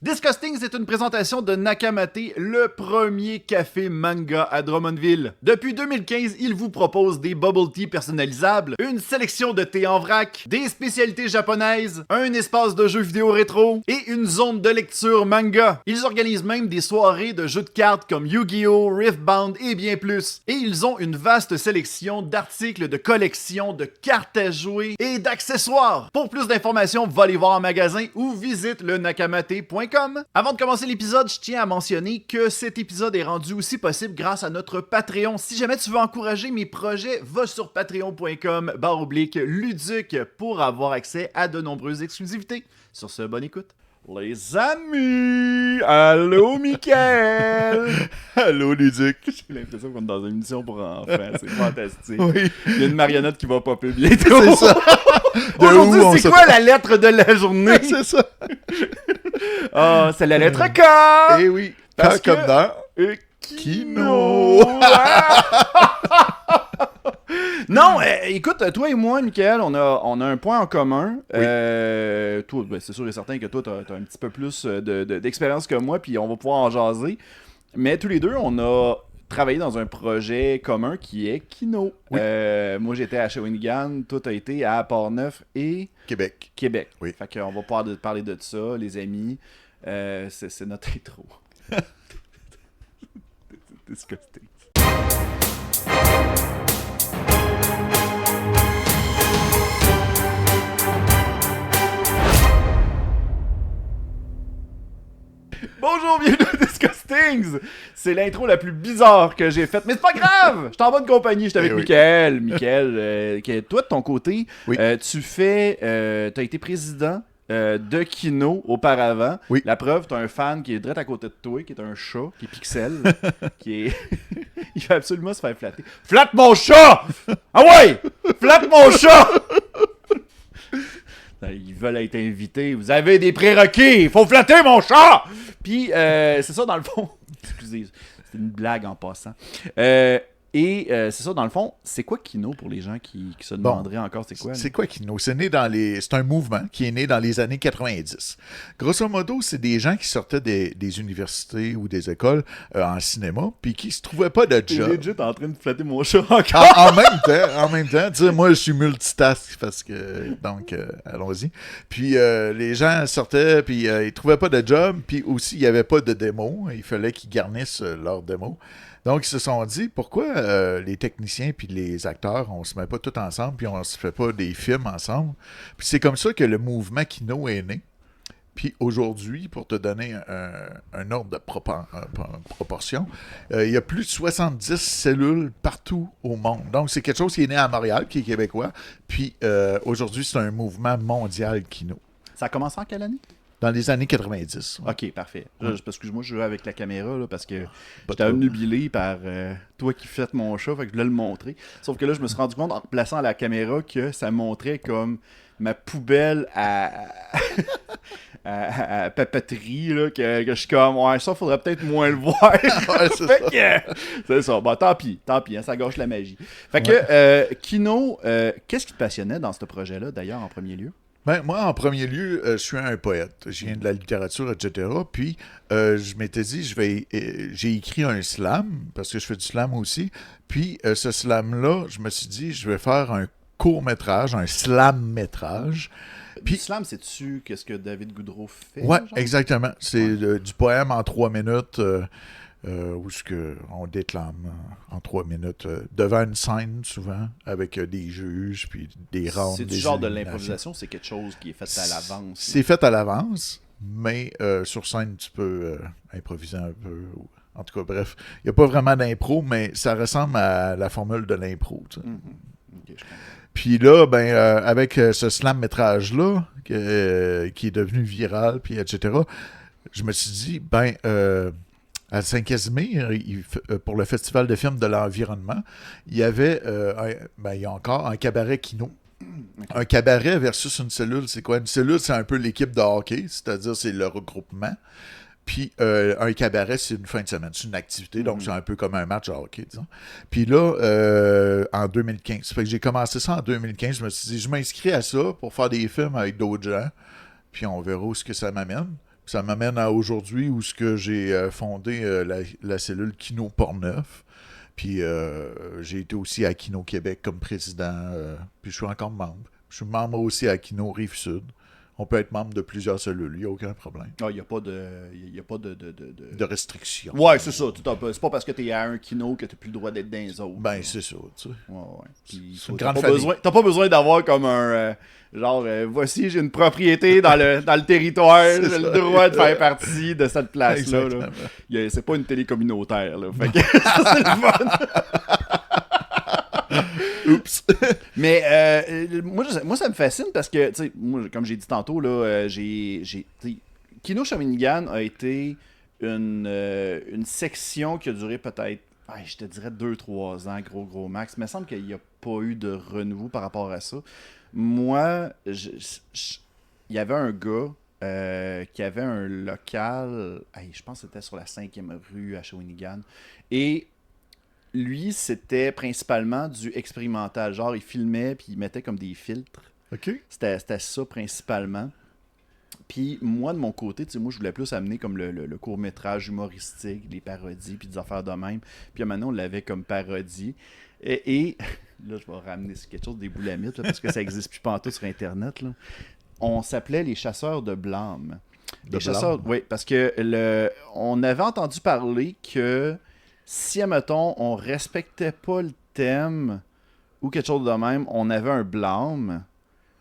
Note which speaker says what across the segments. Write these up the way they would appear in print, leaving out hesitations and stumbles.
Speaker 1: Disgusting, c'est une présentation de Nakamate, le premier café manga à Drummondville. Depuis 2015, il vous propose des bubble tea personnalisables, une sélection de thé en vrac, des spécialités japonaises, un espace de jeux vidéo rétro et une zone de lecture manga. Ils organisent même des soirées de jeux de cartes comme Yu-Gi-Oh!, Riftbound et bien plus. Et ils ont une vaste sélection d'articles de collection, de cartes à jouer et d'accessoires. Pour plus d'informations, va les voir en magasin ou visite le nakamate.com. Avant de commencer l'épisode, je tiens à mentionner que cet épisode est rendu aussi possible grâce à notre Patreon. Si jamais tu veux encourager mes projets, va sur patreon.com/luduc pour avoir accès à de nombreuses exclusivités. Sur ce, bonne écoute. Les amis! Allô, Mickaël!
Speaker 2: Allô, Luduc!
Speaker 1: J'ai l'impression qu'on est dans une émission pour enfants, c'est fantastique.
Speaker 2: Oui.
Speaker 1: Il y a une marionnette qui va popper bientôt.
Speaker 2: C'est ça!
Speaker 1: Aujourd'hui, c'est quoi la lettre de la journée?
Speaker 2: C'est ça!
Speaker 1: Ah, c'est la lettre K!
Speaker 2: Eh oui!
Speaker 1: Parce
Speaker 2: comme
Speaker 1: que-
Speaker 2: dans...
Speaker 1: Kino! Non, écoute, toi et moi, Mickaël, on a un point en commun.
Speaker 2: Oui.
Speaker 1: Toi, ben, c'est sûr et certain que toi, t'as un petit peu plus d'expérience que moi, puis on va pouvoir en jaser. Mais tous les deux, on a travaillé dans un projet commun qui est Kino.
Speaker 2: Oui.
Speaker 1: Moi, j'étais à Shawinigan, toi, t'as été à Port-Neuf et
Speaker 2: Québec.
Speaker 1: Québec.
Speaker 2: Oui.
Speaker 1: Fait qu'on va pouvoir parler de ça, les amis. C'est notre intro. Disgusting. Bonjour, bienvenue à Disgustings! C'est l'intro la plus bizarre que j'ai faite, mais c'est pas grave! Je suis en bonne compagnie, j'étais avec
Speaker 2: Eh oui.
Speaker 1: Mickaël. Mickaël, toi de ton côté,
Speaker 2: Oui.
Speaker 1: tu fais, t'as été président de Kino auparavant.
Speaker 2: Oui.
Speaker 1: La preuve, t'as un fan qui est direct à côté de toi, qui est un chat, qui est Pixel, qui est... Il veut absolument se faire flatter. Flatte mon chat! Ah ouais! Flatte mon chat! Ils veulent être invités. Vous avez des prérequis. Il faut flatter mon chat! Puis, c'est ça, dans le fond. Excusez, c'est une blague en passant. C'est ça, dans le fond, c'est quoi Kino pour les gens qui se demanderaient encore c'est quoi? là?
Speaker 2: C'est quoi Kino? C'est un mouvement qui est né dans les années 90. Grosso modo, c'est des gens qui sortaient des universités ou des écoles en cinéma, puis qui se trouvaient pas de
Speaker 1: T'es
Speaker 2: job.
Speaker 1: legit en train de flatter mon chat encore.
Speaker 2: En même temps, tu sais, moi je suis multitask parce que donc allons-y. Puis les gens sortaient puis ils trouvaient pas de job, puis aussi il y avait pas de démo, il fallait qu'ils garnissent leur démo. Donc ils se sont dit pourquoi les techniciens puis les acteurs on se met pas tous ensemble puis on se fait pas des films ensemble. Puis c'est comme ça que le mouvement Kino est né. Puis aujourd'hui, pour te donner un ordre de proportion, il y a plus de 70 cellules partout au monde. Donc, c'est quelque chose qui est né à Montréal, qui est québécois. Puis aujourd'hui, c'est un mouvement mondial Kino.
Speaker 1: Ça a commencé en quelle année?
Speaker 2: Dans les années 90. Ouais.
Speaker 1: Ok, parfait. Excuse-moi, je jouais avec la caméra là, parce que
Speaker 2: Pas
Speaker 1: j'étais
Speaker 2: trop.
Speaker 1: obnubilé par toi qui flattes mon chat, fait que je voulais le montrer. Sauf que là, je me suis rendu compte en replaçant la caméra que ça montrait comme ma poubelle à papeterie, là, que je suis comme, ouais, ça, faudrait peut-être moins le voir.
Speaker 2: Ouais, c'est
Speaker 1: Fait
Speaker 2: ça.
Speaker 1: que, c'est ça. Bon, tant pis, hein, ça gâche la magie. Fait que, Kino, qu'est-ce qui te passionnait dans ce projet-là, d'ailleurs, en premier lieu?
Speaker 2: Ben, moi, en premier lieu, je suis un poète. Je viens de la littérature, etc. Puis, je m'étais dit, j'ai écrit un slam, parce que je fais du slam aussi. Puis, ce slam-là, je me suis dit, je vais faire un court-métrage, un slam-métrage.
Speaker 1: Puis,
Speaker 2: Puis-
Speaker 1: slam, sais-tu qu'est-ce que David Goudreau fait?
Speaker 2: Ouais,
Speaker 1: genre?
Speaker 2: exactement. C'est du poème en 3 minutes, où on déclame en 3 minutes, devant une scène, souvent, avec des juges, puis des rounds.
Speaker 1: C'est du
Speaker 2: des
Speaker 1: genre de
Speaker 2: éliminations.
Speaker 1: l'improvisation, c'est quelque chose qui est fait à l'avance.
Speaker 2: C'est fait à l'avance, mais sur scène, tu peux improviser un peu. En tout cas, bref, il n'y a pas vraiment d'impro, mais ça ressemble à la formule de l'impro. Tu sais.
Speaker 1: Mhm. Ok, je comprends.
Speaker 2: Puis là, ben, avec ce slam-métrage-là, qui est devenu viral, puis etc., je me suis dit, ben, à Saint-Casimir, pour le Festival de films de l'environnement, il y avait, il y a encore un cabaret Kino. Un cabaret versus une cellule, c'est quoi? Une cellule, c'est un peu l'équipe de hockey, c'est-à-dire c'est le regroupement. Puis un cabaret, c'est une fin de semaine, c'est une activité, donc c'est un peu comme un match de hockey, disons. Puis là, en 2015, ça fait que j'ai commencé ça en 2015, je me suis dit, je m'inscris à ça pour faire des films avec d'autres gens, puis on verra où ce que ça m'amène. Ça m'amène à aujourd'hui où ce que j'ai fondé la cellule Kino Portneuf. Puis j'ai été aussi à Kino Québec comme président. Puis je suis encore membre. Je suis membre aussi à Kino Rive-Sud. On peut être membre de plusieurs cellules, il n'y a aucun problème.
Speaker 1: Ah, il n'y a pas de...
Speaker 2: De restrictions.
Speaker 1: Ouais, c'est ça. C'est pas parce que t'es à un kino que t'as plus le droit d'être dans les autres.
Speaker 2: Ben, c'est ça, tu sais.
Speaker 1: Ouais. Puis,
Speaker 2: C'est une grande famille.
Speaker 1: T'as pas besoin d'avoir comme un... voici, j'ai une propriété dans le territoire, j'ai le droit de faire partie de cette place-là. Là. C'est pas une télé communautaire, là. Fait que ça, c'est le fun.
Speaker 2: Oups.
Speaker 1: Mais moi, ça me fascine parce que, tu sais, moi, comme j'ai dit tantôt, là, Kino Shawinigan a été une section qui a duré peut-être, je te dirais 2-3 ans, gros max. Mais il me semble qu'il n'y a pas eu de renouveau par rapport à ça. Moi, il y avait un gars qui avait un local, je pense que c'était sur la 5e rue à Shawinigan, et lui, c'était principalement du expérimental. Genre, il filmait puis il mettait comme des filtres.
Speaker 2: OK.
Speaker 1: C'était ça principalement. Puis moi, de mon côté, tu sais, moi, je voulais plus amener comme le court-métrage humoristique, les parodies, puis des affaires de même. Puis maintenant, on l'avait comme parodie. Et là, je vais ramener quelque chose des boulamites, là, parce que ça n'existe plus pantoute sur Internet. Là. On s'appelait les chasseurs de blâme. Les chasseurs, oui, parce que on avait entendu parler que si, admettons, on respectait pas le thème ou quelque chose de même, on avait un blâme.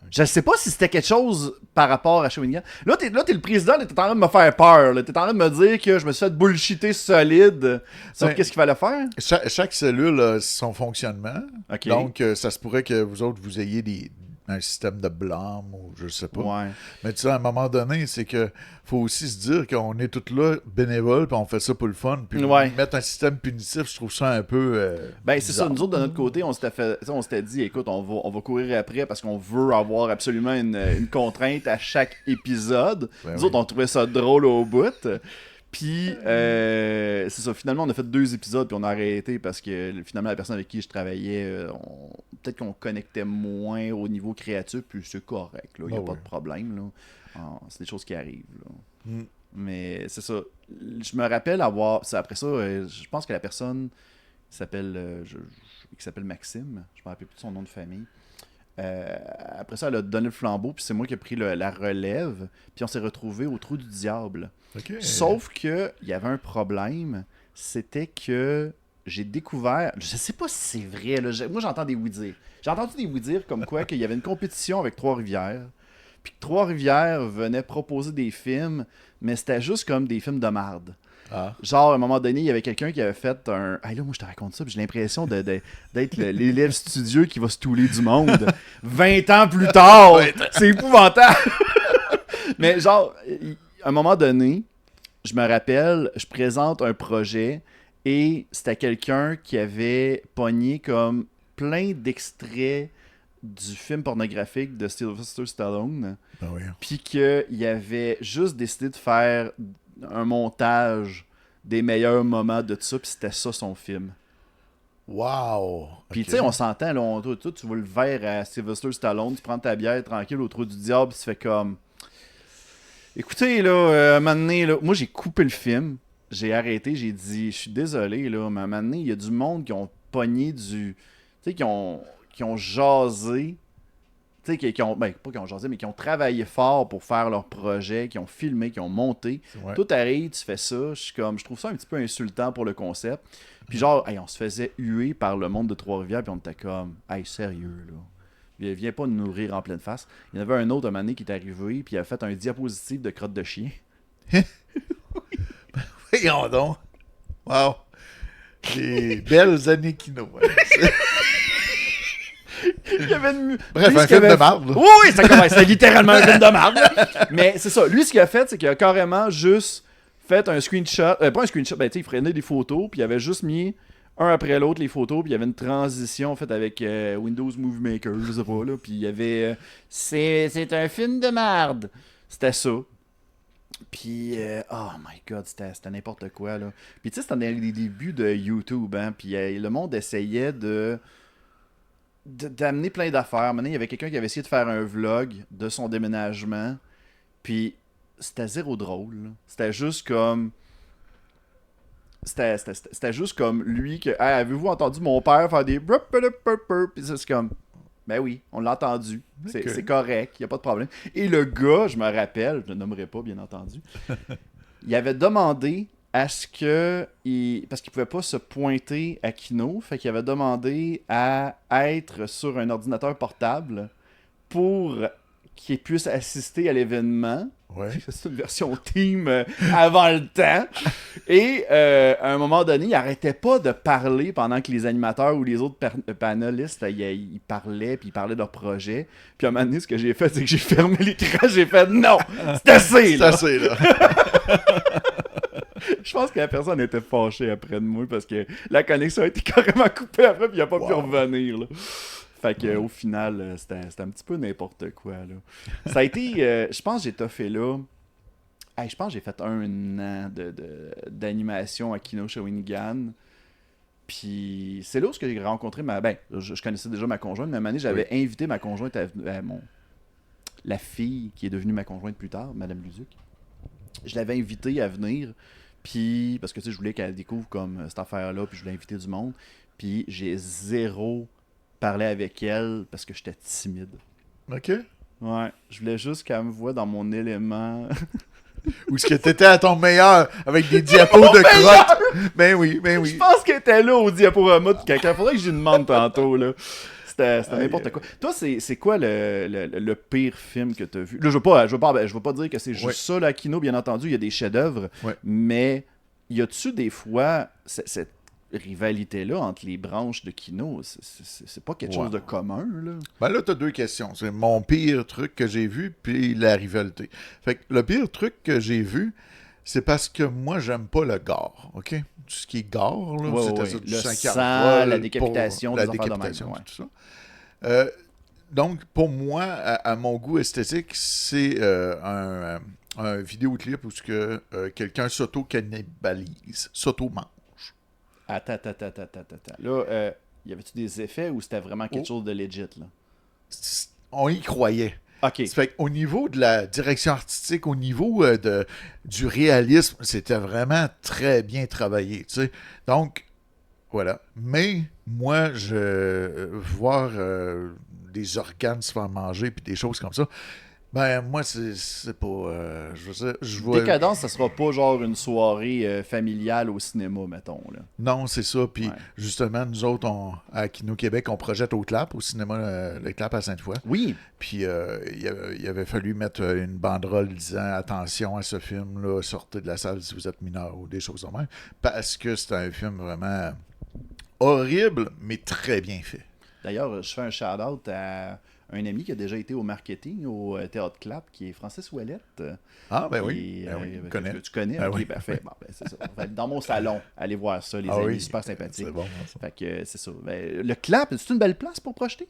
Speaker 1: Je sais pas si c'était quelque chose par rapport à Shawinigan. Là, t'es le président, t'es en train de me faire peur. T'es en train de me dire que je me suis fait bullshiter solide sur qu'est-ce qu'il fallait faire.
Speaker 2: Chaque cellule a son fonctionnement.
Speaker 1: Okay.
Speaker 2: Donc, ça se pourrait que vous autres, vous ayez un système de blâme ou je sais pas.
Speaker 1: Ouais.
Speaker 2: Mais tu sais, à un moment donné, c'est que faut aussi se dire qu'on est tous là bénévoles puis on fait ça pour le fun. Puis mettre un système punitif, je trouve ça un peu
Speaker 1: c'est ça. Nous autres, de notre côté, on s'était dit, écoute, on va courir après parce qu'on veut avoir absolument une contrainte à chaque épisode. Nous autres, on trouvait ça drôle au bout. Puis, c'est ça, finalement, on a fait 2 épisodes, puis on a arrêté parce que finalement, la personne avec qui je travaillais, peut-être qu'on connectait moins au niveau créatif, puis c'est correct, il n'y a pas de problème. Là. C'est des choses qui arrivent. Là. Mais c'est ça. Je me rappelle avoir. Après ça, je pense que la personne qui s'appelle Maxime, je me rappelle plus de son nom de famille. Après ça, elle a donné le flambeau, puis c'est moi qui ai pris la relève, puis on s'est retrouvés au trou du diable.
Speaker 2: Okay.
Speaker 1: Sauf que il y avait un problème, c'était que j'ai découvert, je sais pas si c'est vrai, là, moi j'entends des oui-dire. J'ai entendu des oui-dire comme quoi qu'il y avait une compétition avec Trois-Rivières, puis que Trois-Rivières venait proposer des films, mais c'était juste comme des films de marde.
Speaker 2: Ah.
Speaker 1: Genre, à un moment donné, il y avait quelqu'un qui avait fait un... là, moi, je te raconte ça, puis j'ai l'impression d'être l'élève studieux qui va se touler du monde 20 ans plus tard. C'est épouvantable. Mais genre, à un moment donné, je me rappelle, je présente un projet et c'était quelqu'un qui avait pogné comme plein d'extraits du film pornographique de Sylvester Stallone.
Speaker 2: Ah oui.
Speaker 1: Puis qu'il avait juste décidé de faire un montage des meilleurs moments de ça, puis c'était ça son film.
Speaker 2: Wow!
Speaker 1: Puis tu sais, on s'entend, là, tu vois le verre à Sylvester Stallone, tu prends ta bière tranquille au trou du diable, puis tu fais comme... Écoutez, là, à un moment donné, là, moi j'ai coupé le film, j'ai arrêté, j'ai dit, je suis désolé, là, mais à un moment donné, il y a du monde qui ont pogné du... Tu sais, qui ont jasé, tu sais, pas qui ont jasé, mais qui ont travaillé fort pour faire leur projet, qui ont filmé, qui ont monté.
Speaker 2: Ouais.
Speaker 1: Tout arrive, tu fais ça, je trouve ça un petit peu insultant pour le concept. Puis genre, on se faisait huer par le monde de Trois-Rivières, puis on était comme, sérieux, là. Viens pas nous nourrir en pleine face. Il y en avait un autre, un moment donné, qui est arrivé, puis il a fait un diapositive de crotte de chien.
Speaker 2: Voyons donc. Wow. Des belles années Kino.
Speaker 1: Il y avait une...
Speaker 2: Bref, un film de marde.
Speaker 1: Oui, c'est littéralement un film de marde. Mais c'est ça. Lui, ce qu'il a fait, c'est qu'il a carrément juste fait un screenshot. Pas un screenshot, il prenait des photos, puis il avait juste mis un après l'autre les photos, puis il y avait une transition faite avec Windows Movie Maker, je sais pas, là. Puis il y avait... c'est un film de marde. C'était ça. Puis, oh my god, c'était n'importe quoi, là. Puis tu sais, c'était dans les débuts de YouTube, hein. Puis le monde essayait d'amener plein d'affaires. Maintenant, il y avait quelqu'un qui avait essayé de faire un vlog de son déménagement. Puis c'était zéro drôle. Là. C'était juste comme... C'était juste comme lui que... Hey, avez-vous entendu mon père faire des... Puis c'est comme... Ben oui, on l'a entendu. C'est correct, il n'y a pas de problème. Et le gars, je me rappelle, je ne le nommerai pas, bien entendu, il avait demandé à ce que... parce qu'il pouvait pas se pointer à Kino, fait qu'il avait demandé à être sur un ordinateur portable pour qu'il puisse assister à l'événement.
Speaker 2: Ouais.
Speaker 1: C'est une version team avant le temps. Et à un moment donné, il arrêtait pas de parler pendant que les animateurs ou les autres panélistes, ils parlaient, puis ils parlaient de leur projet. Puis à un moment donné, ce que j'ai fait, c'est que j'ai fermé l'écran, j'ai fait « Non! C'est assez, là! »
Speaker 2: C'est assez, là.
Speaker 1: Je pense que la personne était fâchée après de moi parce que la connexion a été carrément coupée après, puis il a pas pu revenir, là. Fait que au final, c'était un petit peu n'importe quoi, là. Ça a été... je pense que j'ai toffé là... je pense que j'ai fait un an d'animation à Kino Shawinigan. Puis c'est là où j'ai rencontré ma... Ben, je connaissais déjà ma conjointe, mais à un moment donné, j'avais invité ma conjointe la fille qui est devenue ma conjointe plus tard, Madame Luzuc. Je l'avais invitée à venir, puis... Parce que, tu sais, je voulais qu'elle découvre comme cette affaire-là, puis je voulais inviter du monde. Puis j'ai zéro... parler avec elle parce que j'étais timide.
Speaker 2: OK.
Speaker 1: Ouais, je voulais juste qu'elle me voie dans mon élément.
Speaker 2: Ou est-ce que t'étais à ton meilleur avec des diapos de crotte? Ben oui.
Speaker 1: Je pense qu'elle était là au diaporama de quelqu'un. Faudrait que je lui demande tantôt, là. C'était n'importe quoi. Toi, c'est quoi le pire film que t'as vu? Là, je veux pas dire que c'est juste ça, la Kino, bien entendu. Il y a des chefs-d'œuvre. Ouais. Mais y a-tu des fois cette rivalité-là entre les branches de Kino, c'est pas quelque chose de commun, là.
Speaker 2: Ben là, t'as deux questions. C'est mon pire truc que j'ai vu, puis la rivalité. Fait que le pire truc que j'ai vu, c'est parce que moi, j'aime pas le gore, OK? Tout ce qui est gore, là, c'est-à-dire du sang,
Speaker 1: la décapitation,
Speaker 2: la décapitation, tout ça. Donc, pour moi, à mon goût esthétique, c'est un vidéoclip où quelqu'un s'auto-cannibalise, s'auto-mange.
Speaker 1: Attends. Là, y avait-tu des effets ou c'était vraiment quelque chose de legit, là?
Speaker 2: On y croyait.
Speaker 1: OK.
Speaker 2: Ça fait qu'au niveau de la direction artistique, au niveau du réalisme, c'était vraiment très bien travaillé, tu sais. Donc, voilà. Mais, moi, voir des organes se faire manger puis des choses comme ça, ben, moi, c'est pas... je vois...
Speaker 1: Décadence, ça sera pas genre une soirée familiale au cinéma, mettons, là.
Speaker 2: Non, c'est ça. Puis, justement, nous autres, à Kino Québec, on projette au Clap, au cinéma Le Clap à Sainte-Foy.
Speaker 1: Oui.
Speaker 2: Puis, il avait fallu mettre une banderole disant « Attention à ce film-là, sortez de la salle si vous êtes mineur » ou des choses comme ça. Parce que c'est un film vraiment horrible, mais très bien fait.
Speaker 1: D'ailleurs, je fais un shout-out à un ami qui a déjà été au marketing au Théâtre Clap, qui est Francis Ouellette.
Speaker 2: Ah, ben oui.
Speaker 1: Tu connais?
Speaker 2: Ben
Speaker 1: ok,
Speaker 2: oui.
Speaker 1: parfait. Bon, ben, c'est ça. Dans mon salon, allez voir ça, les amis, super sympathiques.
Speaker 2: C'est bon, ça.
Speaker 1: Fait que c'est ça. Ben, le Clap, c'est une belle place pour projeter?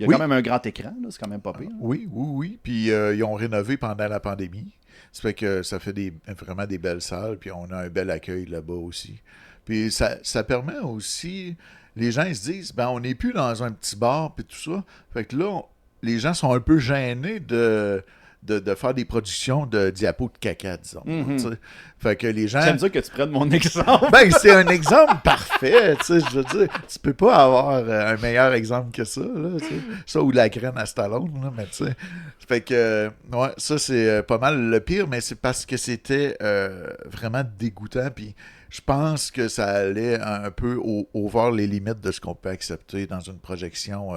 Speaker 1: Il y a quand même un grand écran, là, c'est quand même pas pire.
Speaker 2: Oui. Puis ils ont rénové pendant la pandémie. Ça fait que ça fait vraiment des belles salles, puis on a un bel accueil là-bas aussi. Puis ça permet aussi... Les gens ils se disent, ben on n'est plus dans un petit bar, puis tout ça. Fait que là, les gens sont un peu gênés de faire des productions de diapos de caca, disons. Mm-hmm. Fait que les gens...
Speaker 1: J'aime ça que tu prennes mon exemple.
Speaker 2: Ben, c'est un exemple parfait, tu sais, je veux dire. Tu peux pas avoir un meilleur exemple que ça, là, tu sais. Ça ou la graine à Stallone, là, mais tu sais. Fait que, ouais, ça, c'est pas mal le pire, mais c'est parce que c'était vraiment dégoûtant, puis je pense que ça allait un peu over les limites de ce qu'on peut accepter dans une projection...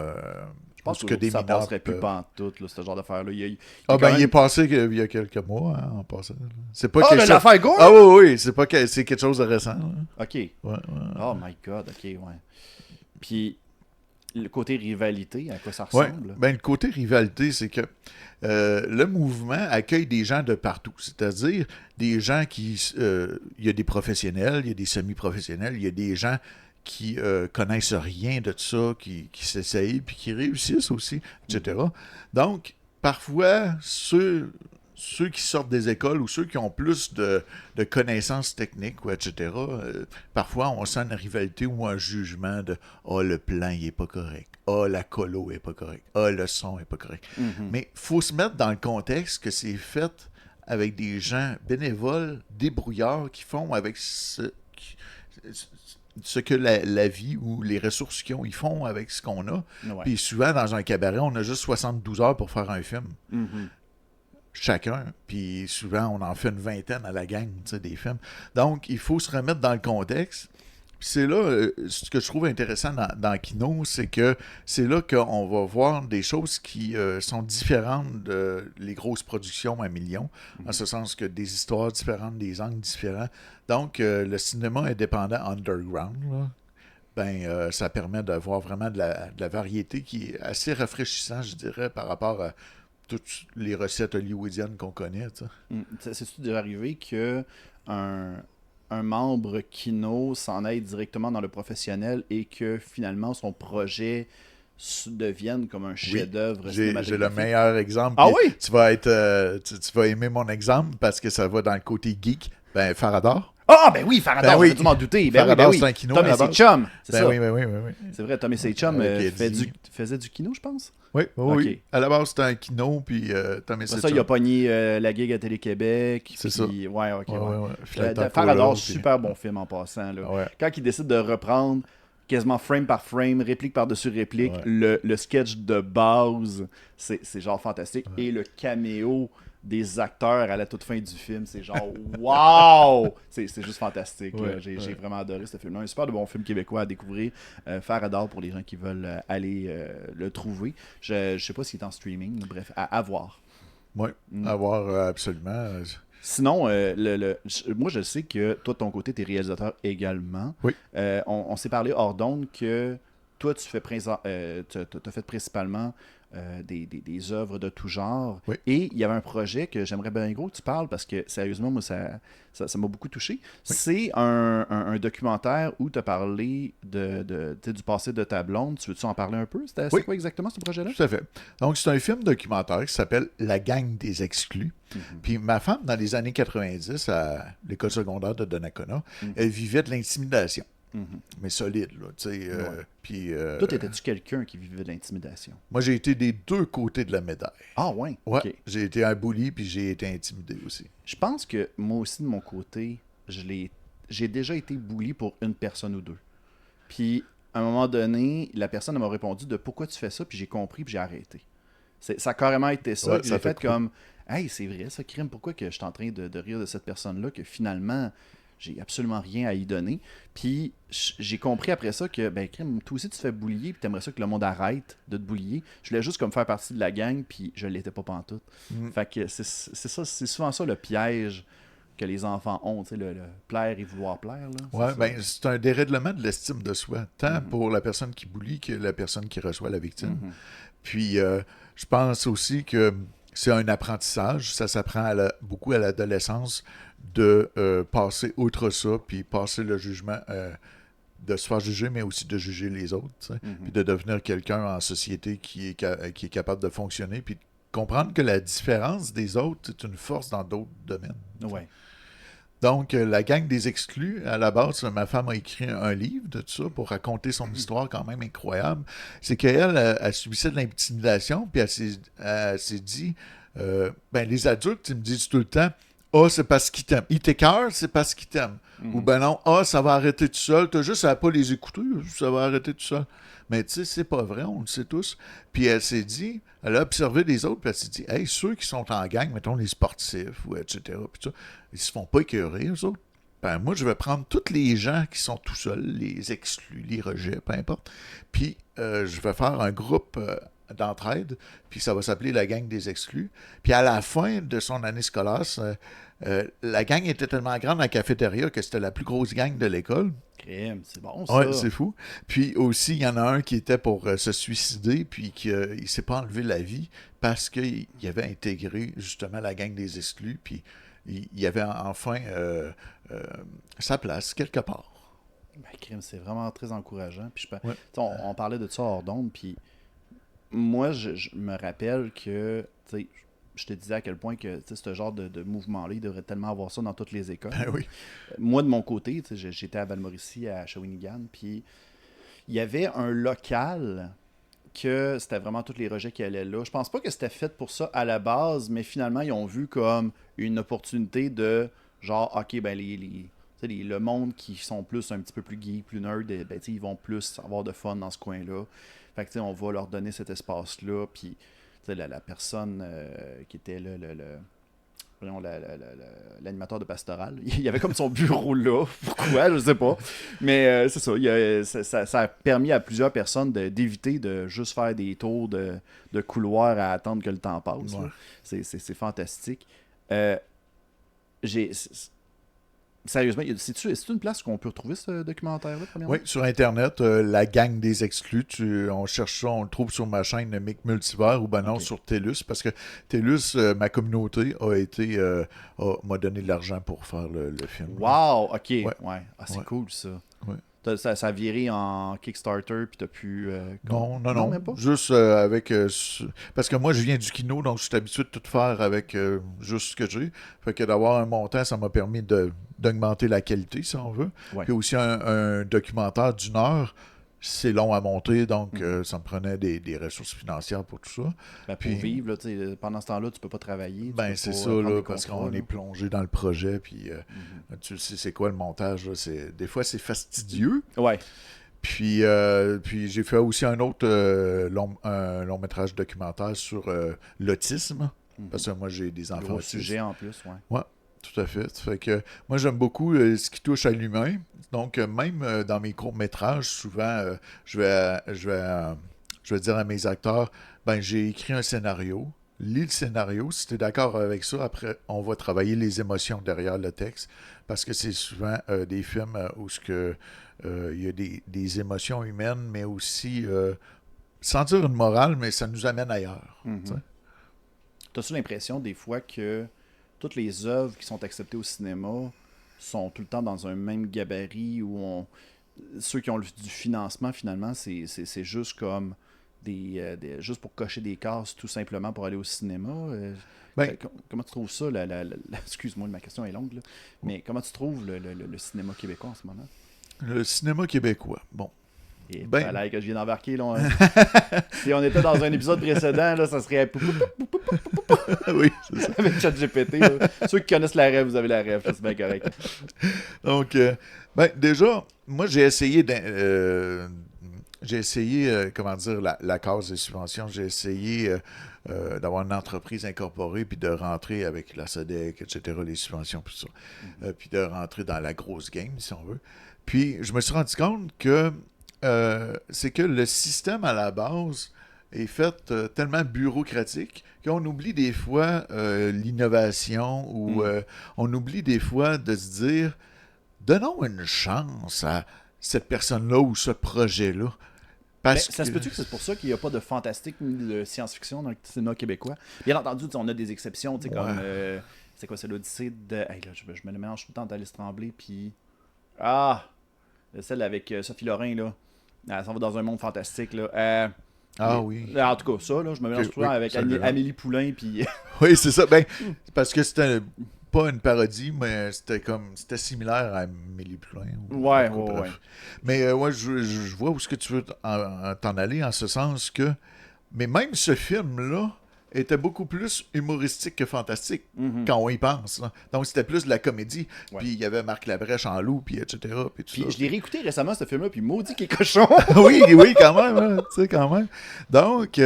Speaker 1: Je pense que ça passerait plus pantoute, là, ce genre d'affaire-là. Il
Speaker 2: est passé il y a quelques mois, hein, en passant. C'est pas
Speaker 1: l'affaire Gore?
Speaker 2: Ah oui, c'est quelque chose de récent. Là.
Speaker 1: OK. Ouais. Oh my God, OK, ouais. Puis, le côté rivalité, à quoi ça ressemble?
Speaker 2: Ben, le côté rivalité, c'est que le mouvement accueille des gens de partout. C'est-à-dire des gens qui... il y a des professionnels, il y a des semi-professionnels, il y a des gens qui connaissent rien de ça, qui s'essayent, puis qui réussissent aussi, etc. Donc, parfois, ceux qui sortent des écoles ou ceux qui ont plus de connaissances techniques, ou etc., parfois, on sent une rivalité ou un jugement de « Ah, le plan, il est pas correct. Ah, la colo est pas correcte. Ah, le son est pas correct. Mm-hmm. » Mais il faut se mettre dans le contexte que c'est fait avec des gens bénévoles, débrouillards, qui font avec ce que la vie ou les ressources qu'ils ont, ils font avec ce qu'on a.
Speaker 1: Ouais.
Speaker 2: Puis souvent, dans un cabaret, on a juste 72 heures pour faire un film.
Speaker 1: Mhm.
Speaker 2: Chacun. Puis souvent, on en fait une vingtaine à la gang, tu sais, des films. Donc, il faut se remettre dans le contexte. Puis c'est là, ce que je trouve intéressant dans Kino, c'est que c'est là qu'on va voir des choses qui sont différentes de les grosses productions à millions, en ce sens que des histoires différentes, des angles différents. Donc, le cinéma indépendant underground, là, ça permet d'avoir vraiment de la variété qui est assez rafraîchissant, je dirais, par rapport à toutes les recettes hollywoodiennes qu'on connaît. Tu sais.
Speaker 1: C'est-tu déjà arrivé que un membre Kino s'en aille directement dans le professionnel et que finalement son projet devienne comme un chef-d'œuvre
Speaker 2: J'ai
Speaker 1: cinématographique?
Speaker 2: le meilleur exemple.
Speaker 1: Ah
Speaker 2: puis
Speaker 1: oui?
Speaker 2: Tu vas être, tu vas aimer mon exemple parce que ça va dans le côté geek. Farador.
Speaker 1: Ah, ben oui, Farador,
Speaker 2: Ben oui.
Speaker 1: j'aurais dû m'en douter. Ben
Speaker 2: Farador,
Speaker 1: oui,
Speaker 2: c'est un Kino
Speaker 1: Tom
Speaker 2: à
Speaker 1: et
Speaker 2: la
Speaker 1: ses
Speaker 2: base.
Speaker 1: chums, c'est ça.
Speaker 2: Oui.
Speaker 1: C'est vrai, Tom et ses chums faisait du Kino, je pense.
Speaker 2: Oui.
Speaker 1: Ok.
Speaker 2: À la base, c'était un Kino, puis Tom et
Speaker 1: Après
Speaker 2: ses
Speaker 1: ça, il a
Speaker 2: chums.
Speaker 1: pogné la gig à Télé-Québec.
Speaker 2: C'est
Speaker 1: puis-
Speaker 2: ça.
Speaker 1: Ouais, ok, ouais.
Speaker 2: Flight of
Speaker 1: Farador,
Speaker 2: Cola, puis-
Speaker 1: super bon film en passant. Là.
Speaker 2: Ouais.
Speaker 1: Quand il décide de reprendre quasiment frame par frame, réplique par-dessus réplique,
Speaker 2: Ouais.
Speaker 1: le sketch de base, c'est genre fantastique. Et le caméo des acteurs à la toute fin du film, c'est genre wow! C'est juste fantastique. là.
Speaker 2: Ouais,
Speaker 1: J'ai
Speaker 2: ouais.
Speaker 1: vraiment adoré ce film-là. Un super de bon film québécois à découvrir. Farador pour les gens qui veulent aller le trouver. Je sais pas s'il est en streaming, bref, à voir.
Speaker 2: Oui, à voir absolument.
Speaker 1: Sinon, moi je sais que toi de ton côté, tu es réalisateur également.
Speaker 2: Oui.
Speaker 1: On s'est parlé hors d'onde que toi tu fais t'as fait principalement des œuvres de tout genre.
Speaker 2: Oui.
Speaker 1: Et il y avait un projet que j'aimerais bien gros que tu parles parce que sérieusement, moi ça m'a beaucoup touché. C'est un documentaire où tu as parlé tu sais, du passé de ta blonde. Tu veux-tu en parler un peu? C'est
Speaker 2: Oui.
Speaker 1: quoi exactement ce projet-là?
Speaker 2: Tout à fait. Donc, c'est un film documentaire qui s'appelle La gang des exclus. Puis ma femme, dans les années 90, à l'école secondaire de Donnacona, elle vivait de l'intimidation. Mais solide, là, tu sais. Puis,
Speaker 1: Toi, étais-tu quelqu'un qui vivait de l'intimidation?
Speaker 2: moi, j'ai été des deux côtés de la médaille.
Speaker 1: Ah ouais?
Speaker 2: Ouais,
Speaker 1: Ok.
Speaker 2: j'ai été un bully, puis j'ai été intimidé aussi.
Speaker 1: Je pense que moi aussi, de mon côté, j'ai déjà été bully pour une personne ou deux. Puis, à un moment donné, la personne m'a répondu de pourquoi tu fais ça, puis j'ai compris, puis j'ai arrêté. Ça a carrément été ça.
Speaker 2: Ouais,
Speaker 1: Puis
Speaker 2: ça
Speaker 1: j'ai
Speaker 2: fait
Speaker 1: fait comme, hey, c'est vrai, ça crime, pourquoi que je suis en train de rire de cette personne-là, que finalement, j'ai absolument rien à y donner. Puis j'ai compris après ça que, ben, crime, toi aussi tu te fais boulier, puis t'aimerais ça que le monde arrête de te boulier. Je voulais juste comme faire partie de la gang, puis je l'étais pas pantoute. Fait que c'est ça, c'est souvent ça le piège que les enfants ont, tu sais, le plaire et vouloir plaire. Là.
Speaker 2: Ouais,
Speaker 1: C'est ça.
Speaker 2: c'est un dérèglement de l'estime de soi, tant pour la personne qui bully que la personne qui reçoit la victime. Puis, je pense aussi que c'est un apprentissage. Ça s'apprend beaucoup à l'adolescence de passer outre ça, puis passer le jugement, de se faire juger, mais aussi de juger les autres. Tu sais. Puis de devenir quelqu'un en société qui est capable de fonctionner, puis de comprendre que la différence des autres est une force dans d'autres domaines.
Speaker 1: Ouais.
Speaker 2: Donc, la gang des exclus, à la base, ma femme a écrit un livre de tout ça pour raconter son histoire quand même incroyable. C'est qu'elle, elle subissait de l'intimidation, puis elle s'est dit, les adultes, ils me disent tout le temps, ah, c'est parce qu'ils t'aiment. Ils t'écœurent, c'est parce qu'ils t'aiment. Ou ben non, ah, ça va arrêter tout seul. T'as juste à pas les écouter, ça va arrêter tout seul. Mais tu sais, c'est pas vrai, on le sait tous. Puis elle s'est dit, elle a observé les autres, puis elle s'est dit, hey, ceux qui sont en gang, mettons les sportifs, ou etc., puis ça, ils se font pas écœurer, eux autres. Ben moi, je vais prendre tous les gens qui sont tout seuls, les exclus, les rejets, peu importe. Puis je vais faire un groupe d'entraide, puis ça va s'appeler la gang des exclus. Puis à la fin de son année scolaire, la gang était tellement grande à la cafétéria que c'était la plus grosse gang de l'école.
Speaker 1: Crème, c'est bon ça.
Speaker 2: Ouais, c'est fou. Puis aussi, il y en a un qui était pour se suicider, puis qui il s'est pas enlevé la vie parce qu'il avait intégré justement la gang des exclus, puis il avait enfin sa place quelque part.
Speaker 1: Ben, crème, c'est vraiment très encourageant. Puis
Speaker 2: Ouais.
Speaker 1: on parlait de ça hors d'onde, puis moi, je me rappelle que, tu sais, je te disais à quel point que ce genre de mouvement-là, il devrait tellement avoir ça dans toutes les écoles.
Speaker 2: Ben oui.
Speaker 1: Moi, de mon côté, j'étais à Valmauricie, à Shawinigan, puis il y avait un local que c'était vraiment tous les rejets qui allaient là. Je pense pas que c'était fait pour ça à la base, mais finalement, ils ont vu comme une opportunité de genre, ok, ben tu sais, le monde qui sont plus un petit peu plus geek, plus nerd, ben, tu sais, ils vont plus avoir de fun dans ce coin-là. Fait que, tu sais, on va leur donner cet espace-là. Puis, tu sais, la personne qui était là, voyons, l'animateur de Pastoral. Il y avait comme son bureau là. Pourquoi? Je sais pas. Mais c'est ça, ça a permis à plusieurs personnes d'éviter de juste faire des tours de couloir à attendre que le temps passe.
Speaker 2: Ouais.
Speaker 1: C'est fantastique. Euh, j'ai... Sérieusement, c'est une place qu'on peut retrouver ce documentaire-là, premièrement?
Speaker 2: Oui, sur Internet, La gang des exclus, on cherche ça, on le trouve sur ma chaîne Mick Multivers ou ben non,
Speaker 1: Ok.
Speaker 2: sur TELUS, parce que TELUS, ma communauté, m'a donné de l'argent pour faire le film.
Speaker 1: Wow! Ok. Ouais.
Speaker 2: Ouais.
Speaker 1: Ah, c'est
Speaker 2: Ouais.
Speaker 1: cool, ça.
Speaker 2: Ouais.
Speaker 1: Ça a viré en Kickstarter, puis t'as pu...
Speaker 2: Non,
Speaker 1: même pas?
Speaker 2: juste parce que moi, je viens du kino, donc je suis habitué de tout faire avec juste ce que j'ai. Fait que d'avoir un montant, ça m'a permis d'augmenter la qualité, si on veut.
Speaker 1: Ouais.
Speaker 2: Puis aussi, un documentaire d'une heure, c'est long à monter, donc ça me prenait des ressources financières pour tout ça.
Speaker 1: Ben, pour
Speaker 2: Puis-
Speaker 1: vivre, là, tu sais, pendant ce temps-là, tu peux pas travailler.
Speaker 2: Ben,
Speaker 1: tu
Speaker 2: c'est
Speaker 1: peux pas
Speaker 2: ça,
Speaker 1: prendre
Speaker 2: là,
Speaker 1: des
Speaker 2: parce
Speaker 1: contrats,
Speaker 2: qu'on
Speaker 1: là.
Speaker 2: est plongé dans le projet, puis tu sais c'est quoi le montage, là, des fois, c'est fastidieux.
Speaker 1: Ouais.
Speaker 2: Puis j'ai fait aussi un autre un long métrage documentaire sur l'autisme, parce que moi j'ai des enfants
Speaker 1: Gros
Speaker 2: autistes.
Speaker 1: sujet en plus, ouais.
Speaker 2: Ouais, tout à fait. Ça fait que moi j'aime beaucoup ce qui touche à l'humain. Donc même dans mes courts-métrages, souvent je vais dire à mes acteurs, ben j'ai écrit un scénario. Lis le scénario, si tu es d'accord avec ça, après on va travailler les émotions derrière le texte, parce que c'est souvent des films où il y a des émotions humaines, mais aussi, sans dire une morale, mais ça nous amène ailleurs. Tu sais.
Speaker 1: T'as-tu l'impression des fois que toutes les œuvres qui sont acceptées au cinéma sont tout le temps dans un même gabarit où ceux qui ont du financement, finalement, c'est juste comme juste pour cocher des cases tout simplement pour aller au cinéma?
Speaker 2: Ben,
Speaker 1: Comment tu trouves ça? Excuse-moi, ma question est longue, là. Mais comment tu trouves le cinéma québécois en ce moment?
Speaker 2: le cinéma québécois, bon.
Speaker 1: Et
Speaker 2: Ben-
Speaker 1: fallait que je viens d'embarquer, là. Si on était dans un épisode précédent, là, ça serait
Speaker 2: Oui, c'est ça.
Speaker 1: avec ChatGPT. Là. Ceux qui connaissent la rêve, vous avez la rêve, c'est bien correct.
Speaker 2: Donc, ben, déjà, moi, j'ai essayé, comment dire, la case des subventions. J'ai essayé d'avoir une entreprise incorporée, puis de rentrer avec la SODEC, etc., les subventions, puis ça. Puis de rentrer dans la grosse game, si on veut. Puis, je me suis rendu compte que c'est que le système, à la base, est fait tellement bureaucratique qu'on oublie des fois l'innovation ou on oublie des fois de se dire donnons une chance à cette personne-là ou ce projet-là. Parce
Speaker 1: Ça se
Speaker 2: que...
Speaker 1: peut-tu que c'est pour ça qu'il n'y a pas de fantastique ni de science-fiction dans le cinéma québécois? Bien entendu, on a des exceptions, tu sais, comme... c'est quoi, c'est l'Odyssée de... Hey, là, je me le mélange tout le temps d'Alice Tremblay, puis... Ah! Celle avec Sophie Lorrain, là. Elle s'en va dans un monde fantastique, là.
Speaker 2: oui.
Speaker 1: En tout cas, ça, là, je me mélange tout le temps avec Amélie Poulain, puis...
Speaker 2: Oui, c'est ça. Ben, parce que c'était pas une parodie, mais c'était similaire à Amélie Poulain.
Speaker 1: Ouais.
Speaker 2: Mais je vois où est-ce que tu veux t'en aller, en ce sens que... Mais même ce film-là était beaucoup plus humoristique que fantastique, quand on y pense. Là. Donc, c'était plus de la comédie.
Speaker 1: Ouais.
Speaker 2: Puis, il y avait Marc Labrèche en loup, puis etc.
Speaker 1: Puis je l'ai réécouté récemment, ce film-là, puis maudit qu'il est cochon!
Speaker 2: oui, quand même. Hein, tu sais, quand même. Donc...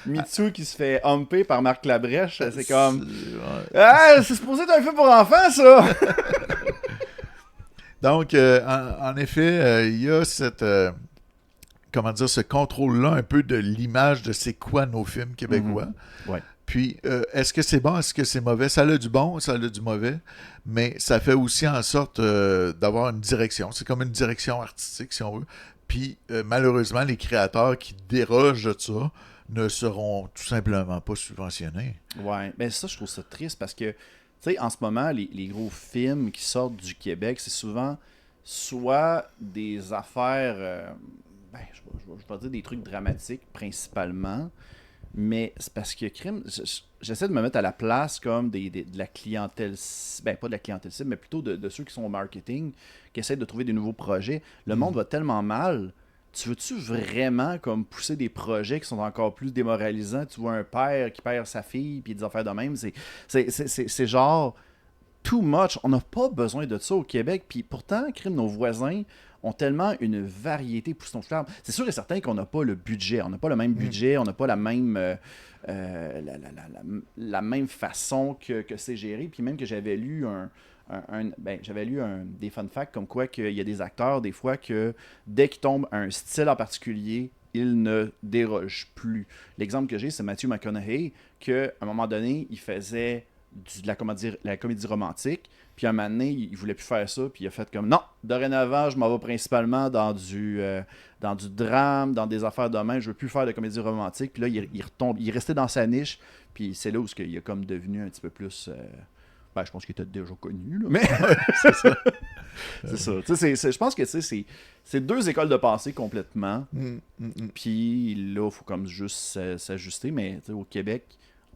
Speaker 1: Mitsu qui se fait humper par Marc Labrèche, c'est comme...
Speaker 2: ouais.
Speaker 1: Ah, c'est supposé être un film pour enfants, ça!
Speaker 2: Donc, en effet, il y a comment dire, ce contrôle-là un peu de l'image de c'est quoi nos films québécois.
Speaker 1: Ouais.
Speaker 2: Puis, est-ce que c'est bon, est-ce que c'est mauvais? Ça a du bon, ça a du mauvais, mais ça fait aussi en sorte d'avoir une direction. C'est comme une direction artistique, si on veut. Puis, malheureusement, les créateurs qui dérogent de ça ne seront tout simplement pas subventionnés.
Speaker 1: Ouais, mais ça, je trouve ça triste parce que, tu sais, en ce moment, les gros films qui sortent du Québec, c'est souvent soit des affaires, je vais pas dire des trucs dramatiques principalement, mais c'est parce que crime, j'essaie de me mettre à la place comme de la clientèle, ben pas de la clientèle cible, mais plutôt de ceux qui sont au marketing, qui essaient de trouver des nouveaux projets. Le monde va tellement mal tu veux-tu vraiment comme pousser des projets qui sont encore plus démoralisants? Tu vois un père qui perd sa fille, puis des affaires de même. C'est genre too much. On n'a pas besoin de ça au Québec. Puis pourtant, crime, nos voisins ont tellement une variété époustouflable. C'est sûr et certain qu'on n'a pas le budget. On n'a pas le même budget, on n'a pas la même, la même façon que c'est géré. Puis même que j'avais lu des fun facts comme quoi qu'il y a des acteurs, des fois, que dès qu'ils tombent un style en particulier, ils ne dérogent plus. L'exemple que j'ai, c'est Matthew McConaughey, qu'à un moment donné, il faisait de la comédie romantique, puis à un moment donné, il voulait plus faire ça, puis il a fait comme, non, dorénavant, je m'en vais principalement dans du drame, dans des affaires de main, je veux plus faire de comédie romantique, puis là, il retombe, il est resté dans sa niche, puis c'est là où il est comme devenu un petit peu plus... je pense qu'il était déjà connu, là, mais c'est ça. C'est ça. Je pense que c'est deux écoles de pensée complètement. Puis là, il faut comme juste s'ajuster. Mais au Québec,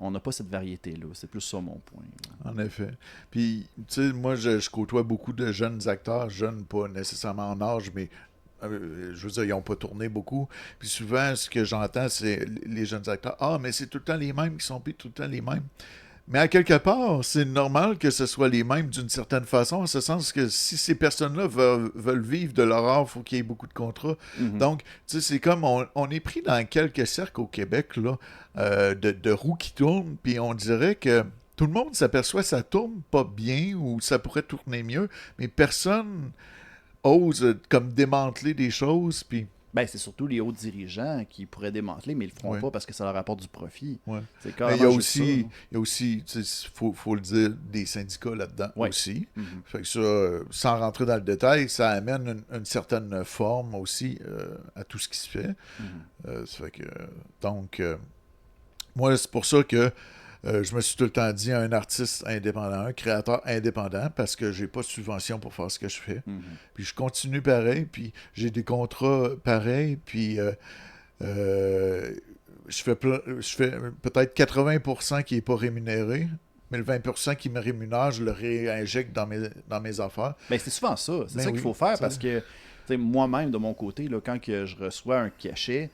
Speaker 1: on n'a pas cette variété-là. C'est plus ça mon point. Là.
Speaker 2: En effet. Puis, tu sais, moi, je côtoie beaucoup de jeunes acteurs, jeunes pas nécessairement en âge, mais je veux dire, ils n'ont pas tourné beaucoup. Puis souvent, ce que j'entends, c'est les jeunes acteurs. Ah, mais c'est tout le temps les mêmes qui sont pris, tout le temps les mêmes. Mais à quelque part, c'est normal que ce soit les mêmes d'une certaine façon, en ce sens que si ces personnes-là veulent vivre de leur art, il faut qu'il y ait beaucoup de contrats. Donc, tu sais, c'est comme on est pris dans quelques cercles au Québec là, de roues qui tournent, puis on dirait que tout le monde s'aperçoit que ça tourne pas bien ou ça pourrait tourner mieux, mais personne ose comme démanteler des choses, puis...
Speaker 1: C'est surtout les hauts dirigeants qui pourraient démanteler, mais ils le feront pas parce que ça leur apporte du profit.
Speaker 2: Ouais.
Speaker 1: C'est
Speaker 2: mais il y a aussi, faut le dire, des syndicats là-dedans aussi. Fait que ça, sans rentrer dans le détail, ça amène une certaine forme aussi à tout ce qui se fait. Ça fait que, donc, moi, c'est pour ça que je me suis tout le temps dit un artiste indépendant, un créateur indépendant, parce que j'ai pas de subvention pour faire ce que je fais. Puis je continue pareil, puis j'ai des contrats pareils, puis je fais peut-être 80% qui n'est pas rémunéré, mais le 20% qui me rémunère, je le réinjecte dans mes affaires.
Speaker 1: C'est souvent ça. C'est ça qu'il faut faire, parce que moi-même, de mon côté, là, quand que je reçois un cachet,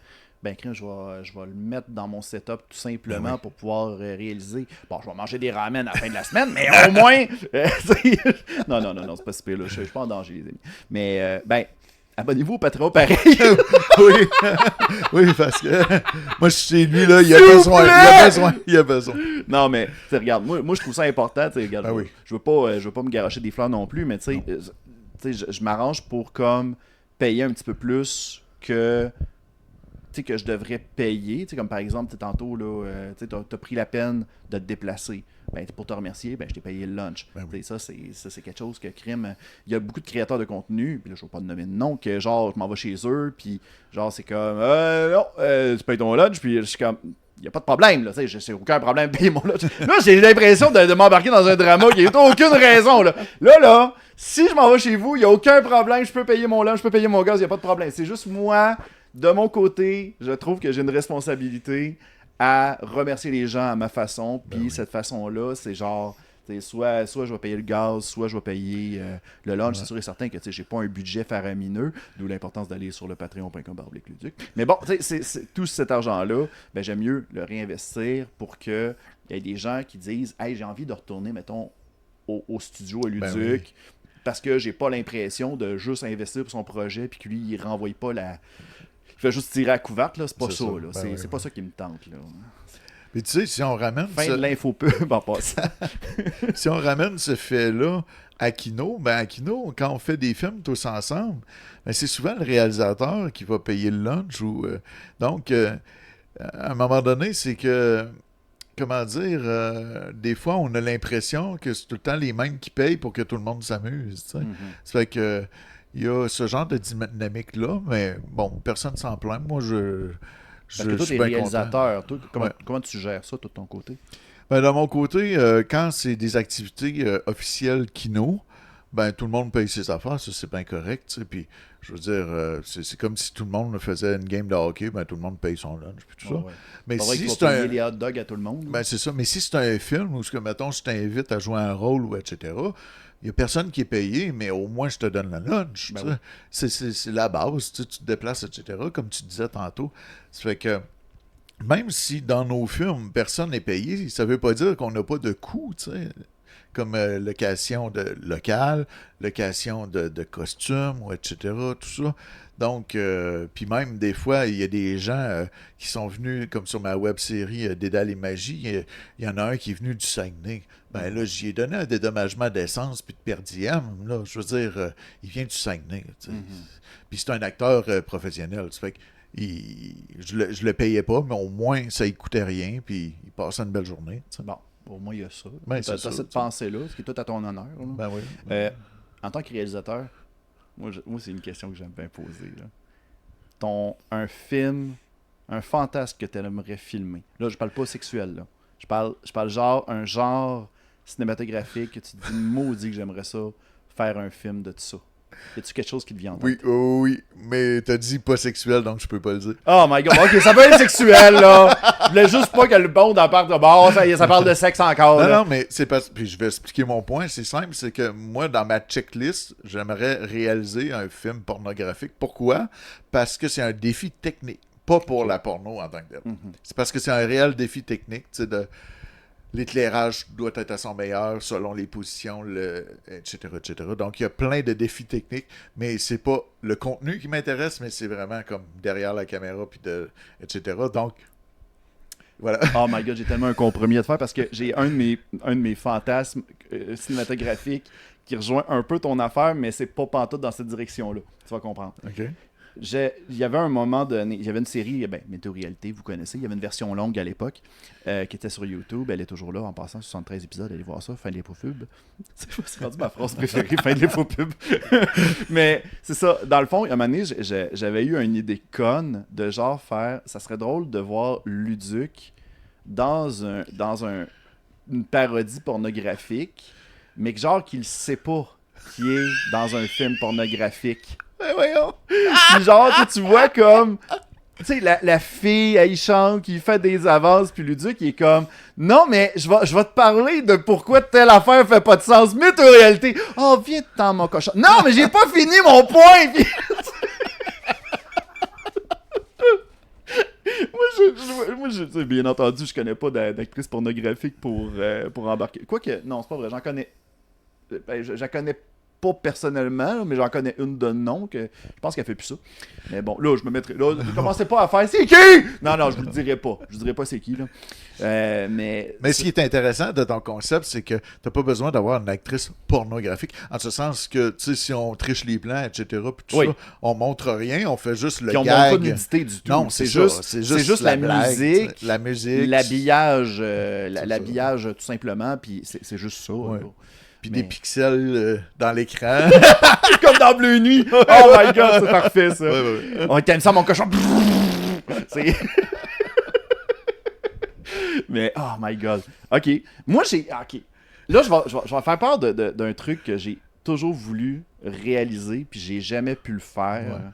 Speaker 1: je vais le mettre dans mon setup tout simplement pour pouvoir réaliser. Bon, je vais manger des ramen à la fin de la semaine, mais au moins... non, c'est pas si pire, là. Je suis pas en danger, les amis. Mais, abonnez-vous au Patreon, pareil.
Speaker 2: oui, parce que moi, je suis chez lui, là, il a besoin.
Speaker 1: Non, mais, regarde, moi, je trouve ça important, regarde, je veux pas me garocher des fleurs non plus, mais tu sais, je m'arrange pour, comme, payer un petit peu plus que je devrais payer, comme par exemple, tantôt, tu as pris la peine de te déplacer. Pour te remercier, je t'ai payé le lunch. Ça, c'est quelque chose que crime. Il y a beaucoup de créateurs de contenu, puis là, je ne vais pas te nommer de nom, que genre, je m'en vais chez eux, puis genre, c'est comme, non, tu payes ton lunch, puis je suis comme, il n'y a pas de problème, là, j'ai aucun problème de payer mon lunch. Là, j'ai l'impression de m'embarquer dans un drama qui n'a aucune raison, là. Là, si je m'en vais chez vous, il n'y a aucun problème, je peux payer mon lunch, je peux payer mon gaz, il n'y a pas de problème. C'est juste moi... De mon côté, je trouve que j'ai une responsabilité à remercier les gens à ma façon. Puis cette façon-là, c'est genre, soit je vais payer le gaz, soit je vais payer le lunch. C'est sûr et certain que j'ai pas un budget faramineux, d'où l'importance d'aller sur le patreon.com/Luc. Mais bon, tout cet argent-là, j'aime mieux le réinvestir pour qu'il y ait des gens qui disent « Hey, j'ai envie de retourner, mettons, au studio à Luduc. Parce que j'ai pas l'impression de juste investir pour son projet puis que lui, il renvoie pas la... Je vais juste tirer à couverte, là, c'est pas ça. Là. C'est pas ça qui me tente. Là.
Speaker 2: Mais tu sais, si on ramène...
Speaker 1: de l'infopub en passant.
Speaker 2: Si on ramène ce fait-là à Kino, à Kino, quand on fait des films tous ensemble, c'est souvent le réalisateur qui va payer le lunch. Donc, à un moment donné, c'est que... Comment dire, des fois, on a l'impression que c'est tout le temps les mêmes qui payent pour que tout le monde s'amuse. Ça fait que il y a ce genre de dynamique-là, mais bon, personne s'en plaint. Moi,
Speaker 1: parce que toi, t'es réalisateur. Toi, comment tu gères ça, toi, de ton côté?
Speaker 2: De mon côté, quand c'est des activités officielles Kino, tout le monde paye ses affaires, ça c'est bien correct. Puis, je veux dire, c'est comme si tout le monde faisait une game de hockey, tout le monde paye son lunch, puis tout ça. Mais
Speaker 1: si c'est payer les hot dogs à tout le monde.
Speaker 2: C'est ça. Mais si c'est un film où, mettons, je t'invite à jouer un rôle, ou etc., Il n'y a personne qui est payé, mais au moins je te donne le lunch.
Speaker 1: Ben
Speaker 2: C'est la base. Tu te déplaces, etc. Comme tu disais tantôt. Ça fait que même si dans nos films, personne n'est payé, ça ne veut pas dire qu'on n'a pas de coûts, tu sais. Comme location de local, location de costumes, etc., tout ça. Donc, puis même des fois, il y a des gens qui sont venus, comme sur ma web-série Dédale et Magie, il y en a un qui est venu du Saguenay. Ben là, j'y ai donné un dédommagement d'essence puis de per diem. Là, je veux dire, il vient du Saguenay. Tu sais. Puis c'est un acteur professionnel. Ça fait que je le payais pas, mais au moins, ça ne coûtait rien, puis il passait une belle journée. Tu sais.
Speaker 1: Bon, au moins, il y a ça.
Speaker 2: Ben,
Speaker 1: Tu as
Speaker 2: c'est ça,
Speaker 1: cette
Speaker 2: tu sais.
Speaker 1: pensée-là, ce qui est tout à ton honneur. Là.
Speaker 2: Ben oui.
Speaker 1: En tant que réalisateur, moi c'est une question que j'aime bien poser. Là. Un film, un fantasme que tu aimerais filmer. Là, je parle pas sexuel. Là. Je parle un genre cinématographique que tu te dis, maudit que j'aimerais ça, faire un film de ça. Y a-tu quelque chose qui te vient en tête?
Speaker 2: Oui, oh oui, mais t'as dit pas sexuel, donc je peux pas le dire.
Speaker 1: Oh my god, ok, ça peut être sexuel, là. Je voulais juste pas que le monde en parle de bord, ça parle de sexe encore.
Speaker 2: Non,
Speaker 1: Là.
Speaker 2: non, mais c'est pas. Puis je vais expliquer mon point, c'est simple, c'est que moi, dans ma checklist, j'aimerais réaliser un film pornographique. Pourquoi? Parce que c'est un défi technique. Pas pour la porno en tant que tel. C'est parce que c'est un réel défi technique, tu sais, de. L'éclairage doit être à son meilleur selon les positions, etc., etc. Donc, il y a plein de défis techniques, mais c'est pas le contenu qui m'intéresse, mais c'est vraiment comme derrière la caméra, puis etc. Donc, voilà.
Speaker 1: Oh my god, j'ai tellement un compromis à te faire parce que j'ai un de mes fantasmes cinématographiques qui rejoint un peu ton affaire, mais c'est pas pantoute dans cette direction-là. Tu vas comprendre.
Speaker 2: OK.
Speaker 1: Il y avait un moment donné, il y avait une série, Météo-réalité, vous connaissez, il y avait une version longue à l'époque qui était sur YouTube, elle est toujours là en passant, 73 épisodes, allez voir ça, fin de l'infopub. C'est rendu ma phrase préférée, fin de l'infopub. Mais c'est ça, dans le fond, à un moment donné, j'avais eu une idée conne de genre faire, ça serait drôle de voir Luduc dans une parodie pornographique, mais que genre qu'il sait pas qu'il est dans un film pornographique.
Speaker 2: Ben voyons.
Speaker 1: Puis genre, tu vois comme... Tu sais, la fille, elle y chante, qui fait des avances, puis Luduc, il est comme... Non, mais je vais te parler de pourquoi telle affaire fait pas de sens. Mais en réalité... Oh, viens te tendre mon cochon. Non, mais j'ai pas fini mon point! Puis... Moi, tu sais, bien entendu, je connais pas d'actrice pornographique pour embarquer. Quoique, non, c'est pas vrai, j'en connais... j'en connais pas personnellement, mais j'en connais une de nom que je pense qu'elle fait plus ça. Mais bon, là, je me mettrai. Là, commencez pas à faire c'est qui? Non, je vous le dirai pas. Je vous dirai pas c'est qui, là. Mais
Speaker 2: ce qui est intéressant de ton concept, c'est que t'as pas besoin d'avoir une actrice pornographique. En ce sens que, tu sais, si on triche les plans, etc., puis tout ça, on montre rien, on fait juste le
Speaker 1: puis on
Speaker 2: gag.
Speaker 1: montre pas nudité du tout.
Speaker 2: Non, c'est juste
Speaker 1: la
Speaker 2: blague,
Speaker 1: musique,
Speaker 2: la musique,
Speaker 1: l'habillage, l'habillage tout simplement, puis c'est juste ça.
Speaker 2: Ouais.
Speaker 1: Là.
Speaker 2: Puis des pixels dans l'écran.
Speaker 1: Comme dans Bleu Nuit. Oh my god, c'est parfait ça.
Speaker 2: Ouais.
Speaker 1: On t'aime ça mon cochon. C'est... Mais oh my god. Ok. Moi j'ai. Ok. Là je vais faire part d'un truc que j'ai toujours voulu réaliser puis j'ai jamais pu le faire.
Speaker 2: Ouais.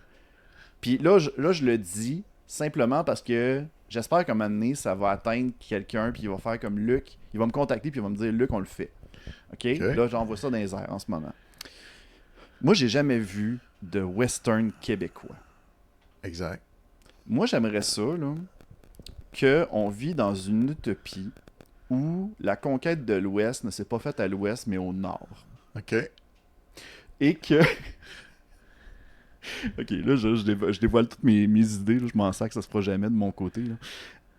Speaker 1: Puis là je le dis simplement parce que j'espère qu'à un moment donné ça va atteindre quelqu'un puis il va faire comme Luc. Il va me contacter puis il va me dire Luc on le fait. OK? Là, j'envoie ça dans les airs en ce moment. Moi, j'ai jamais vu de western québécois.
Speaker 2: Exact.
Speaker 1: Moi, j'aimerais ça, là, qu'on vit dans une utopie où la conquête de l'Ouest ne s'est pas faite à l'Ouest, mais au Nord.
Speaker 2: OK.
Speaker 1: Et que... OK, là, je dévoile toutes mes idées. Là, je m'en sers que ça se fera jamais de mon côté.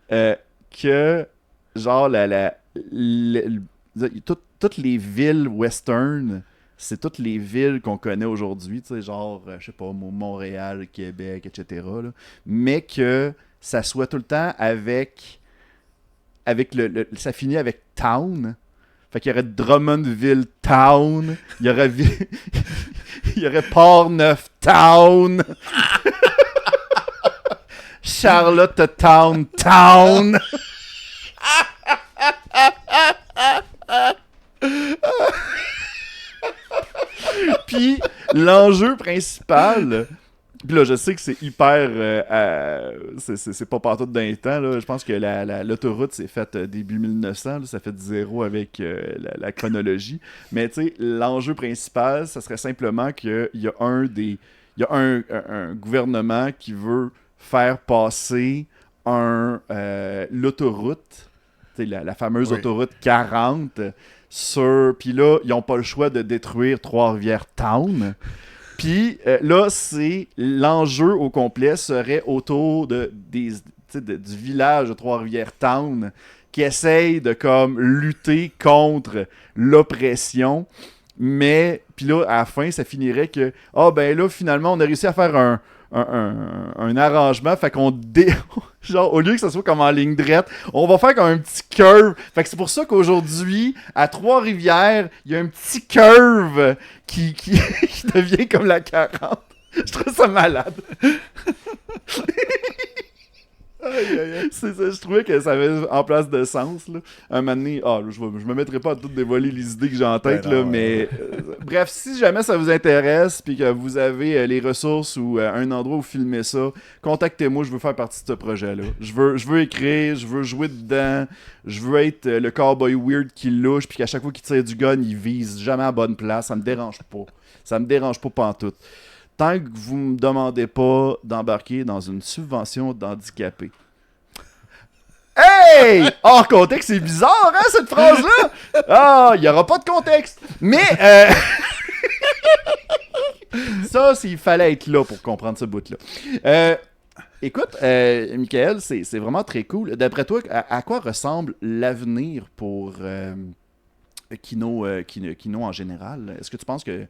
Speaker 1: Là. Que, genre, toutes les villes western, c'est toutes les villes qu'on connaît aujourd'hui, tu sais, genre, je sais pas, Montréal, Québec, etc. Là, mais que ça soit tout le temps avec ça finit avec town. Fait qu'il y aurait Drummondville Town, il y aurait Port-Neuf Town, Charlottetown Town. Puis l'enjeu principal, Puis là, je sais que c'est hyper... c'est pas partout dans les temps. Là. Je pense que l'autoroute s'est faite début 1900. Là, ça fait du zéro avec la chronologie. Mais tu sais, l'enjeu principal, ça serait simplement qu'il y a un gouvernement qui veut faire passer l'autoroute, tu sais, la fameuse autoroute 40, puis là, ils n'ont pas le choix de détruire Trois-Rivières Town. Puis là, l'enjeu au complet serait autour du village de Trois-Rivières Town qui essaye de comme lutter contre l'oppression. Mais, puis là, à la fin, ça finirait que, ben là, finalement, on a réussi à faire un arrangement, fait qu'on genre, au lieu que ça soit comme en ligne droite, on va faire comme un petit curve. Fait que c'est pour ça qu'aujourd'hui, à Trois-Rivières, il y a un petit curve qui devient comme la 40. Je trouve ça malade. Je trouvais que ça avait en place de sens. Là. Un moment donné, je me mettrai pas à tout dévoiler les idées que j'ai en tête, là, mais bref, si jamais ça vous intéresse puis que vous avez les ressources ou un endroit où filmer ça, contactez-moi, je veux faire partie de ce projet-là. Je veux écrire, je veux jouer dedans, je veux être le cowboy weird qui louche puis qu'à chaque fois qu'il tire du gun, il vise jamais à la bonne place. Ça me dérange pas. Ça me dérange pas pantoute. Tant que vous me demandez pas d'embarquer dans une subvention d'handicapés. Hey! Hors contexte, c'est bizarre, hein, cette phrase-là? Il n'y aura pas de contexte. Mais, ça, il fallait être là pour comprendre ce bout-là. Écoute, Michael, c'est vraiment très cool. D'après toi, à quoi ressemble l'avenir pour Kino en général? Est-ce que tu penses que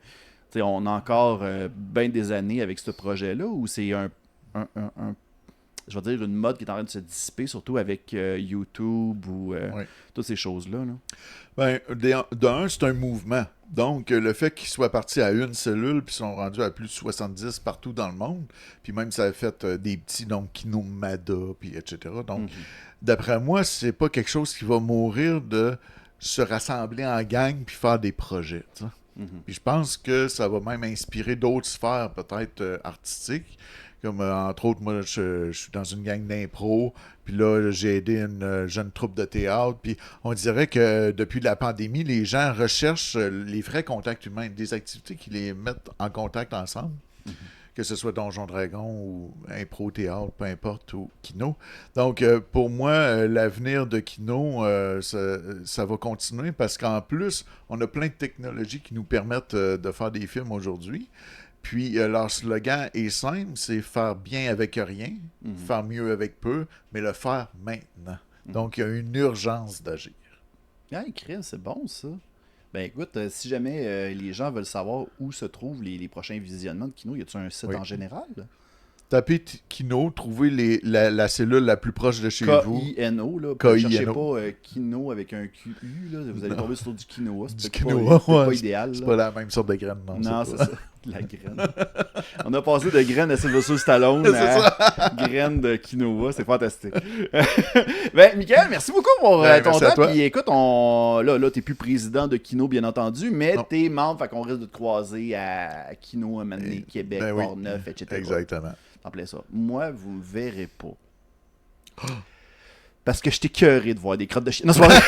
Speaker 1: on a encore bien des années avec ce projet-là ou c'est je vais dire une mode qui est en train de se dissiper, surtout avec YouTube ou toutes ces choses-là? Là?
Speaker 2: Ben, d'un, c'est un mouvement. Donc, le fait qu'ils soient partis à une cellule puis sont rendus à plus de 70 partout dans le monde, puis même ça a fait des petits, donc Kinomada, puis etc. Donc, d'après moi, c'est pas quelque chose qui va mourir de se rassembler en gang puis faire des projets. Puis je pense que ça va même inspirer d'autres sphères, peut-être artistiques. Comme entre autres, moi, je suis dans une gang d'impro, puis là, j'ai aidé une jeune troupe de théâtre, puis on dirait que depuis la pandémie, les gens recherchent les vrais contacts humains, des activités qui les mettent en contact ensemble, que ce soit Donjon Dragon ou impro, théâtre, peu importe, ou Kino. Donc, pour moi, l'avenir de Kino, ça va continuer parce qu'en plus, on a plein de technologies qui nous permettent de faire des films aujourd'hui. Puis leur slogan est simple, c'est faire bien avec rien, faire mieux avec peu, mais le faire maintenant. Donc, il y a une urgence d'agir.
Speaker 1: Ah, Chris, c'est bon ça. Ben écoute, si jamais les gens veulent savoir où se trouvent les prochains visionnements de Kino, y a-t-il un site en général?
Speaker 2: Tapez Kino, trouvez la cellule la plus proche de chez vous.
Speaker 1: K-I-N-O, là.
Speaker 2: K-I-N-O.
Speaker 1: Ne cherchez pas Kino avec un Q-U, là. Vous allez tomber sur du quinoa.
Speaker 2: Du
Speaker 1: C'est
Speaker 2: quinoa,
Speaker 1: pas idéal.
Speaker 2: C'est pas la même sorte de graine, non.
Speaker 1: Non, c'est ça. La graine. On a passé de graines de Sylvester Stallone à graines de quinoa. C'est fantastique. Ben, Michael, merci beaucoup pour ton temps. Puis écoute, là, t'es plus président de Kino, bien entendu, mais t'es membre, fait qu'on risque de te croiser à Kino, à Mané, Québec, Port-Neuf, etc.
Speaker 2: Exactement.
Speaker 1: T'en plais ça. Moi, vous me verrez pas. Parce que je t'ai écœuré de voir des crottes de chien. Non, c'est pas vrai.